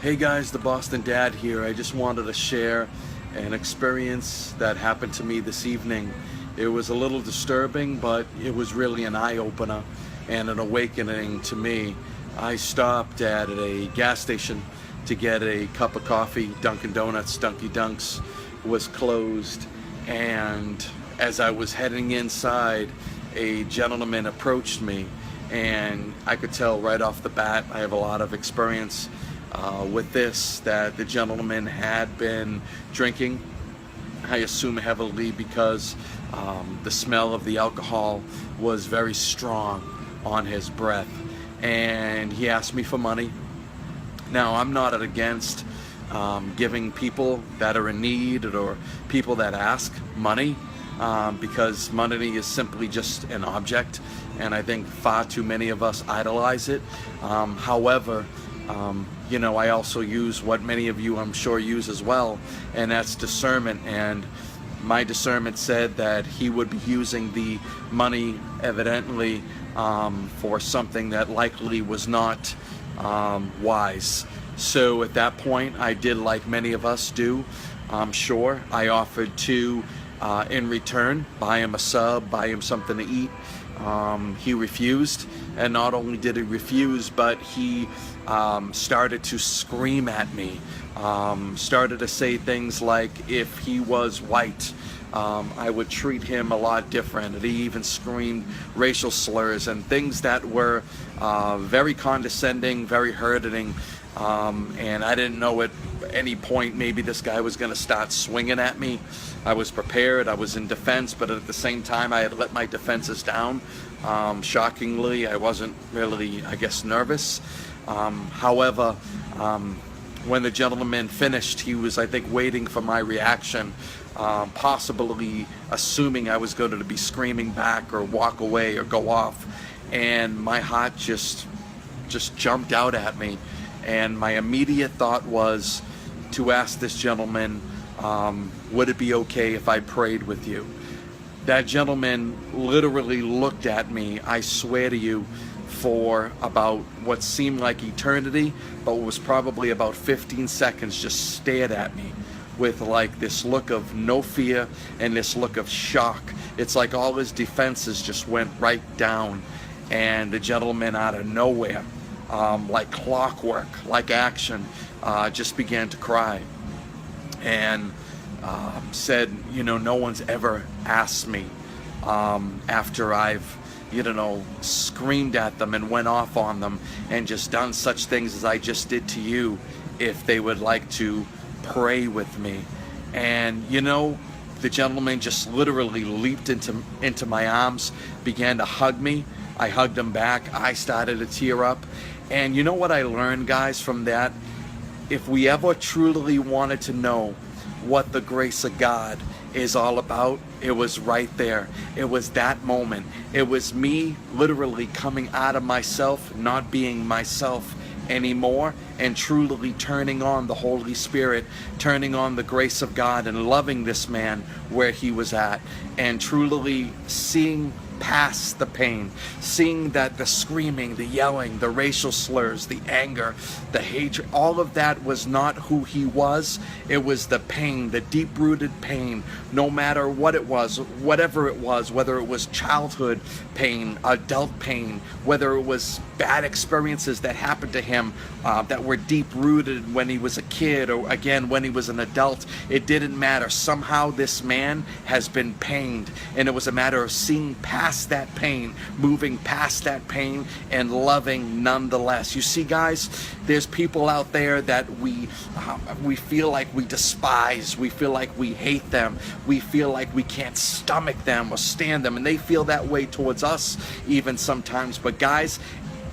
Hey guys, the Boston Dad here. I just wanted to share an experience that happened to me this evening. It was a little disturbing, but it was really an eye-opener and an awakening to me. I stopped at a gas station to get a cup of coffee. Dunkin' Donuts, Dunky Dunks was closed, and as I was heading inside, a gentleman approached me, and I could tell right off the bat, I have a lot of experience with this, that the gentleman had been drinking, I assume heavily, because the smell of the alcohol was very strong on his breath, and he asked me for money. Now, I'm not against giving people that are in need or people that ask money, because money is simply just an object, and I think far too many of us idolize it. However, I also use what many of you I'm sure use as well, and that's discernment. And my discernment said that he would be using the money evidently for something that likely was not wise. So at that point, I did like many of us do, I'm sure. I offered to, in return, buy him a sub, buy him something to eat. He refused, and not only did he refuse, but he started to scream at me, started to say things like if he was white, I would treat him a lot different. And he even screamed racial slurs and things that were very condescending, very hurting, and I didn't know at any point maybe this guy was going to start swinging at me. I was prepared, I was in defense, but at the same time I had let my defenses down. Shockingly, I wasn't really, I guess, nervous. However, when the gentleman finished, he was, I think, waiting for my reaction, possibly assuming I was going to be screaming back or walk away or go off, and my heart just jumped out at me, and my immediate thought was to ask this gentleman, would it be okay if I prayed with you? That gentleman literally looked at me, I swear to you, for about what seemed like eternity, but was probably about 15 seconds, just stared at me with like this look of no fear and this look of shock. It's like all his defenses just went right down, and the gentleman out of nowhere, like clockwork, like action, just began to cry and said, no one's ever asked me after I've screamed at them and went off on them and just done such things as I just did to you, if they would like to pray with me. And the gentleman just literally leaped into my arms, began to hug me. I hugged him back. I started to tear up. And you know what I learned, guys, from that? If we ever truly wanted to know what the grace of God is all about, it was right there. It was that moment. It was me literally coming out of myself, not being myself anymore, and truly turning on the Holy Spirit, turning on the grace of God, and loving this man where he was at, and truly seeing past the pain, seeing that the screaming, the yelling, the racial slurs, the anger, the hatred, all of that was not who he was. It was the pain, the deep-rooted pain, no matter what it was, whatever it was, whether it was childhood pain, adult pain, whether it was bad experiences that happened to him that were deep-rooted when he was a kid, or again when he was an adult. It didn't matter. Somehow this man has been pained, and it was a matter of seeing past that pain, moving past that pain, and loving nonetheless. You see, guys, there's people out there that we feel like we despise, we feel like we hate them, we feel like we can't stomach them or stand them, and they feel that way towards us even sometimes. But guys,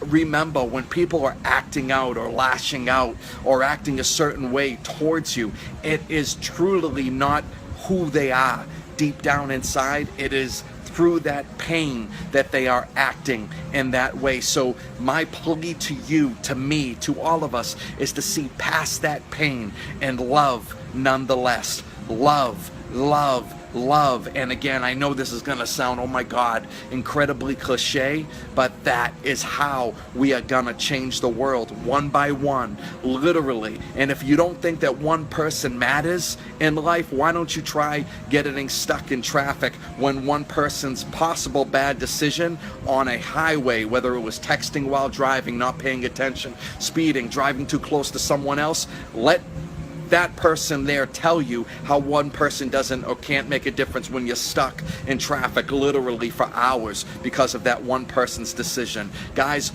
remember, when people are acting out or lashing out or acting a certain way towards you, it is truly not who they are deep down inside. It is through that pain that they are acting in that way. So my plea to you, to me, to all of us, is to see past that pain and love nonetheless. Love, love, love. And again, I know this is going to sound, oh my God, incredibly cliche, but that is how we are going to change the world, one by one, literally. And if you don't think that one person matters in life, why don't you try getting stuck in traffic when one person's possible bad decision on a highway, whether it was texting while driving, not paying attention, speeding, driving too close to someone else, let that person there tell you how one person doesn't or can't make a difference when you're stuck in traffic literally for hours because of that one person's decision. Guys,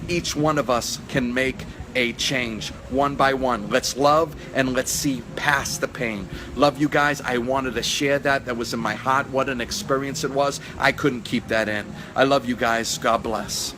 each one of us can make a change one by one. Let's love and let's see past the pain. Love you guys. I wanted to share that. That was in my heart. What an experience it was. I couldn't keep that in. I love you guys. God bless.